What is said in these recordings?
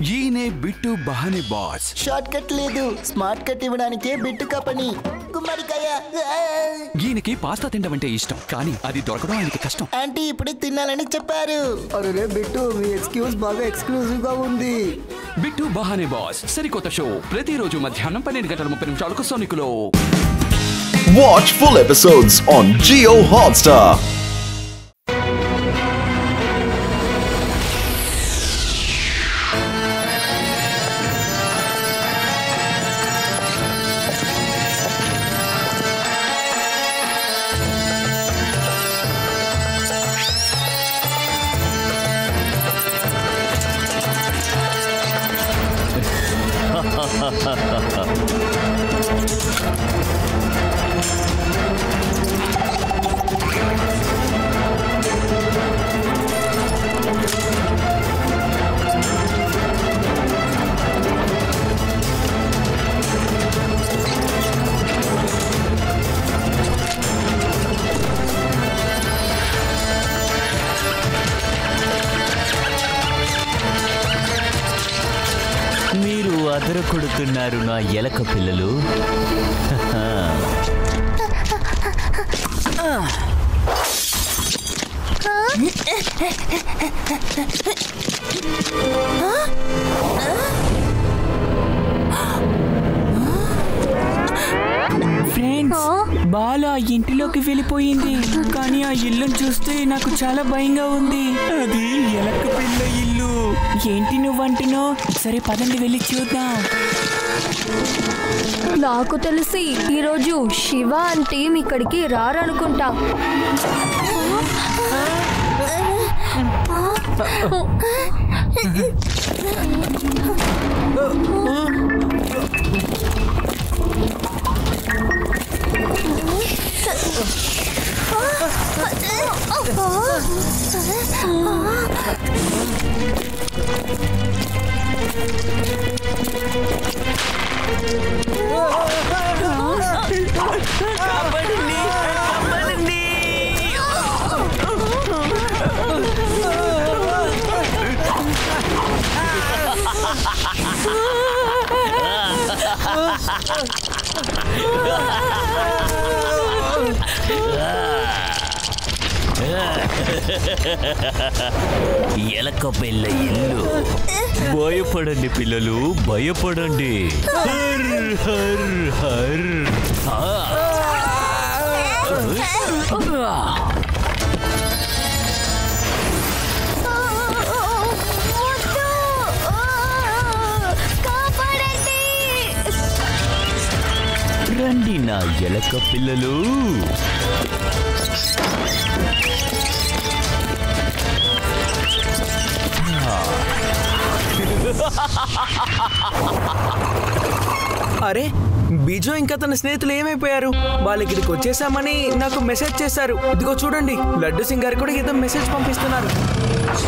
ఈయనే bit బహానే boss. Short cut లేదు, smart cut ఇవ్వడానికే bit company. గుమ్మడికాయ. ఈయనకి పాస్తా తినడం అంటే ఇష్టం, కానీ అది దొరకడం ఆయనకి కష్టం. ఆంటీ ఇప్పుడే తినాలని చెప్పారు. అరే బిట్టు, మీ ఎక్స్క్యూజ్ బాగా ఎక్స్క్లూజివ్ గా ఉంది. బిట్టు బహానే బాస్ సరికొత్త షో ప్రతిరోజు మధ్యాహ్నం 12:30 సోనికులో. Watch full episodes on Jio Hotstar. మీరు అదర కొడుతున్నారు నా ఎలక పిల్లలు. ఫ్రెండ్స్, బాల ఆ ఇంటిలోకి వెళ్ళిపోయింది, కానీ ఆ ఇల్లును చూస్తే నాకు చాలా భయంగా ఉంది. అది ఎలక పిల్ల ఇల్లు. ఏంటి నువ్వంటున్నావు? సరే పదండి వెళ్ళి చూద్దాం. నాకు తెలిసి ఈరోజు శివ అంటే ఇక్కడికి రారనుకుంటా. ఎలక పిల్ల ఇల్లు. భయపడండి పిల్లలు, భయపడండి. Her her her. రండి నా ఎలక పిల్లలు. అరే, బిజు ఇంకా తన స్నేహితులు ఏమైపోయారు? వాళ్ళు ఇక్కడికి వచ్చేసామని నాకు మెసేజ్ చేశారు. ఇదిగో చూడండి, లడ్డు సింగ్ గారు కూడా ఏదో మెసేజ్ పంపిస్తున్నారు.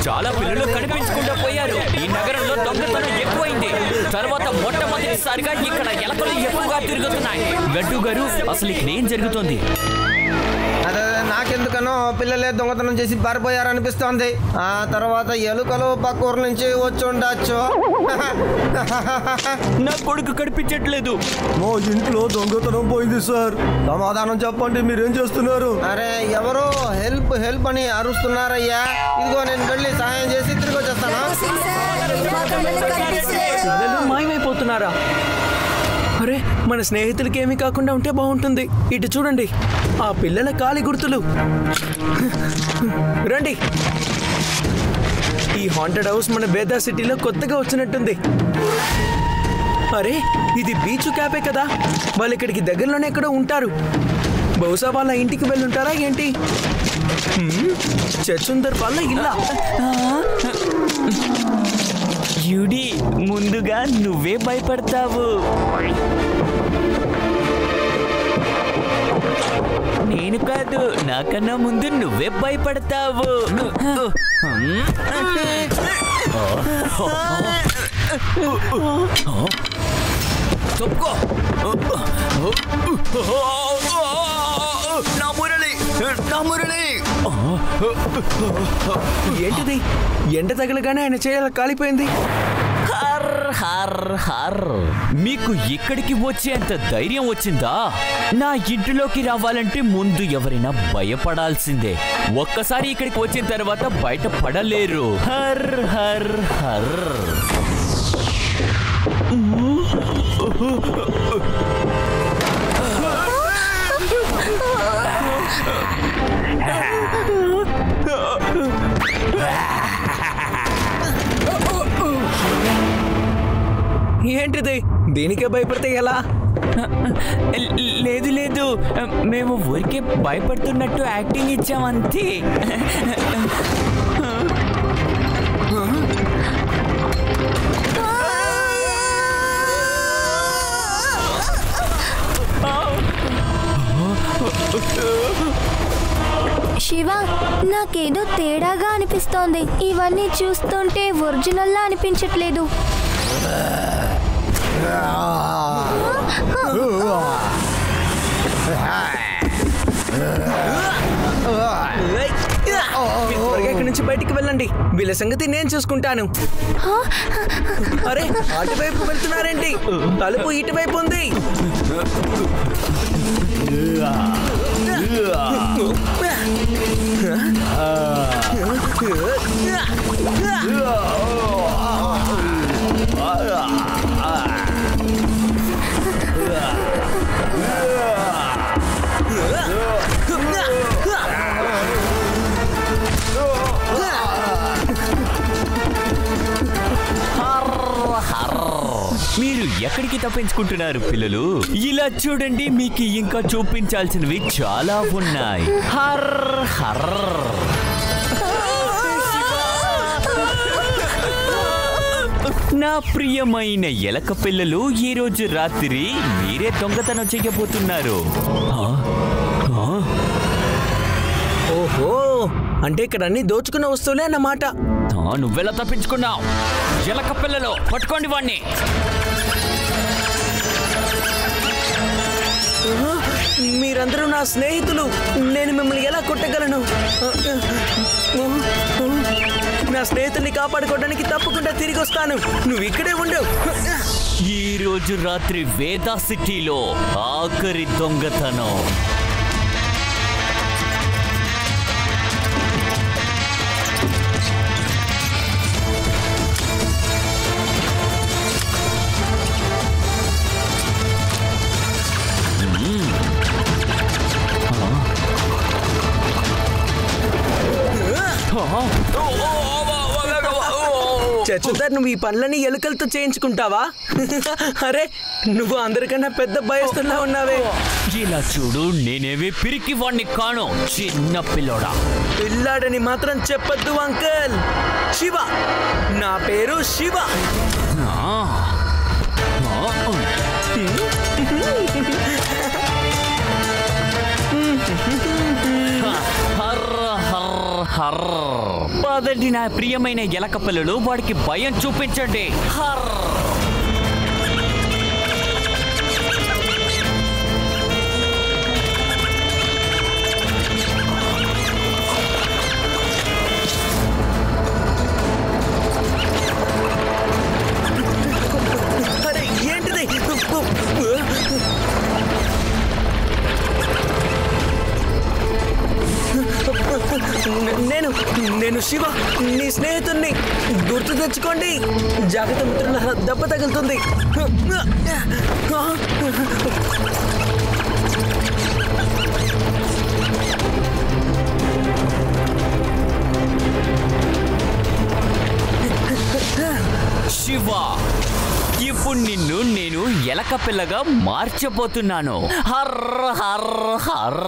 చాలా పిల్లలు కనిపించకుండా పోయారు. ఈ నగరంలో దొంగతనం ఎక్కువైంది. తర్వాత మొట్టమొదటిసారిగా ఇక్కడ ఎలకలు ఎక్కువగా తిరుగుతున్నాయి. లడ్డు గారు, అసలు ఇక్కడ ఏం జరుగుతోంది? అదే నాకెందుకనో పిల్లలే దొంగతనం చేసి పారిపోయారనిపిస్తోంది. ఆ తర్వాత ఎలుకలు పక్క ఊరు నుంచి వచ్చి ఉండొచ్చు. నా కొడుకు కనిపించట్లేదు. మా ఇంట్లో దొంగతనం పోయింది సార్. సమాధానం చెప్పండి, మీరేం చేస్తున్నారు? అరే ఎవరో హెల్ప్ హెల్ప్ అని అరుస్తున్నారయ్యా. ఇదిగో నేను వెళ్ళి సహాయం చేసి తిరిగి వచ్చేస్తాను. పిల్లలు మాయమైపోతున్నారా? అరే, మన స్నేహితులకి ఏమీ కాకుండా ఉంటే బాగుంటుంది. ఇటు చూడండి, ఆ పిల్లల కాలి గుర్తులు. రండి, ఈ హాంటెడ్ హౌస్ మన బేదా సిటీలో కొత్తగా వచ్చినట్టుంది. అరే, ఇది బీచ్ క్యాఫే కదా. వాళ్ళు ఇక్కడికి దగ్గరలోనే ఎక్కడో ఉంటారు. బహుశా వాళ్ళ ఇంటికి వెళ్ళి ఉంటారా ఏంటి? చచుందర్ వాళ్ళ ఇల్లా? యుడి, ముందుగా నువ్వే భయపడతావు. నేను కాదు, నాకన్నా ముందు నువ్వే భయపడతావు. చెప్పుకో. నా మురళి, నా మురళి. ఏంటిది? ఎండ తగలగానే ఆయన చేయాల కాలిపోయింది. హర్ హర్ మీకు ఇక్కడికి వచ్చేంత ధైర్యం వచ్చిందా? నా ఇంటిలోకి రావాలంటే ముందు ఎవరైనా భయపడాల్సిందే. ఒక్కసారి ఇక్కడికి వచ్చిన తర్వాత బయట పడలేరు. Her her her. ఏంటిది? దీనికే భయపడితే ఎలా? లేదు లేదు, మేము ఊరికే భయపడుతున్నట్టు యాక్టింగ్ ఇచ్చామంతే. శివ, నాకేదో తేడాగా అనిపిస్తోంది. ఇవన్నీ చూస్తుంటే ఒరిజినల్లా అనిపించట్లేదు. ఇక్కడి నుంచి బయటికి వెళ్ళండి. వీళ్ళ సంగతి నేను చూసుకుంటాను. అరే, అటువైపు వెళ్తున్నారేంటి? తలుపు ఇటువైపు ఉంది. మీరు ఎక్కడికి తప్పించుకుంటున్నారు పిల్లలు? ఇలా చూడండి, మీకు ఇంకా చూపించాల్సినవి చాలా ఉన్నాయి. Her her. నా ప్రియమైన ఎలక పిల్లలు, ఈ రోజు రాత్రి మీరే దొంగతనం చెయ్యబోతున్నారు. ఓహో, అంటే ఇక్కడ అన్ని దోచుకున్న వస్తువులే అన్నమాట. నువ్వెలా తప్పించుకున్నావు? ఎలక పిల్లలు, పట్టుకోండి వాణ్ణి. మీరందరూ నా స్నేహితులు. నేను మిమ్మల్ని ఎలా కొట్టగలను? నా స్నేహితుల్ని కాపాడుకోవడానికి తప్పకుండా తిరిగి వస్తాను. నువ్వు ఇక్కడే ఉండు. ఈ రోజు రాత్రి వేదా సిటీలో ఆఖరి దొంగతనం. చచ్చుతారు. నువ్వు ఈ పనులని ఎలుకలతో చేయించుకుంటావా? అరే, నువ్వు అందరికన్నా పెద్ద భయస్తున్నా ఉన్నావే. ఇలా చూడు, నేనేవి పిరికి వాణ్ణి కాను, చిన్న పిల్లోడా. పిల్లాడని మాత్రం చెప్పొద్దు అంకల్. శివ, నా పేరు శివ. పదండి నా ప్రియమైన ఎలక పిల్లలు, వాడికి భయం చూపించండి. హర్. అరే, ఏంటిది? నేను శివ, నీ స్నేహితుణ్ణి. గుర్తు తెచ్చుకోండి. జాగ్రత్త మిత్రుల, దెబ్బ తగులుతుంది. శివ, ఇప్పుడు నిన్ను నేను ఎలక పిల్లగా మార్చబోతున్నాను. Her her her.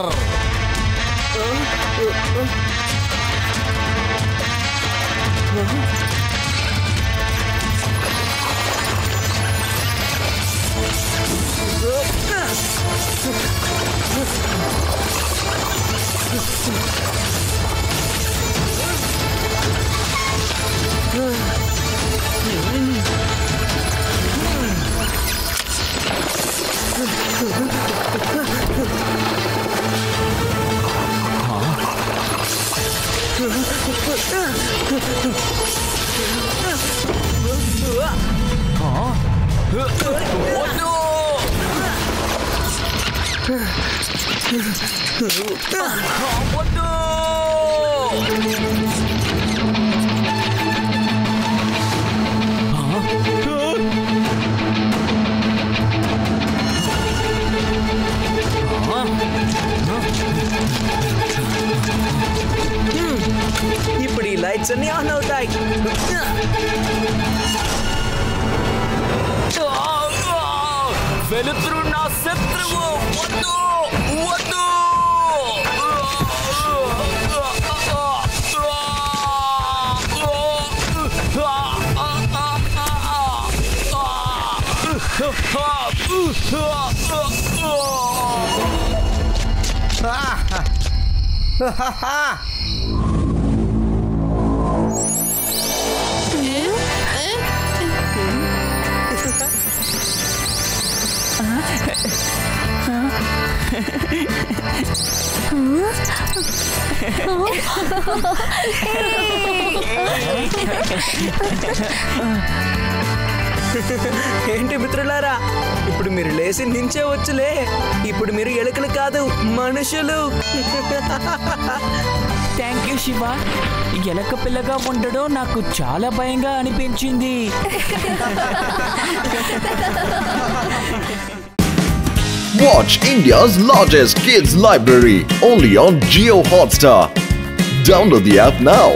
ఇప్పుడు ఈ లైట్స్ అన్ని ఆన్ అవుతాయి. వెలుతురు నా శత్రువు. వద్దు వద్దు. ఏంటి మిత్రులారా, ఇప్పుడు మీరు లేచి నించే వచ్చులే. ఇప్పుడు మీరు ఎలుకలు కాదు, మనుషులు. Thank you Shiva. ఎలక పిల్లగా ఉండడం నాకు చాలా భయంగా అనిపించింది. Watch India's largest kids library only on Jio Hotstar. Download the app now.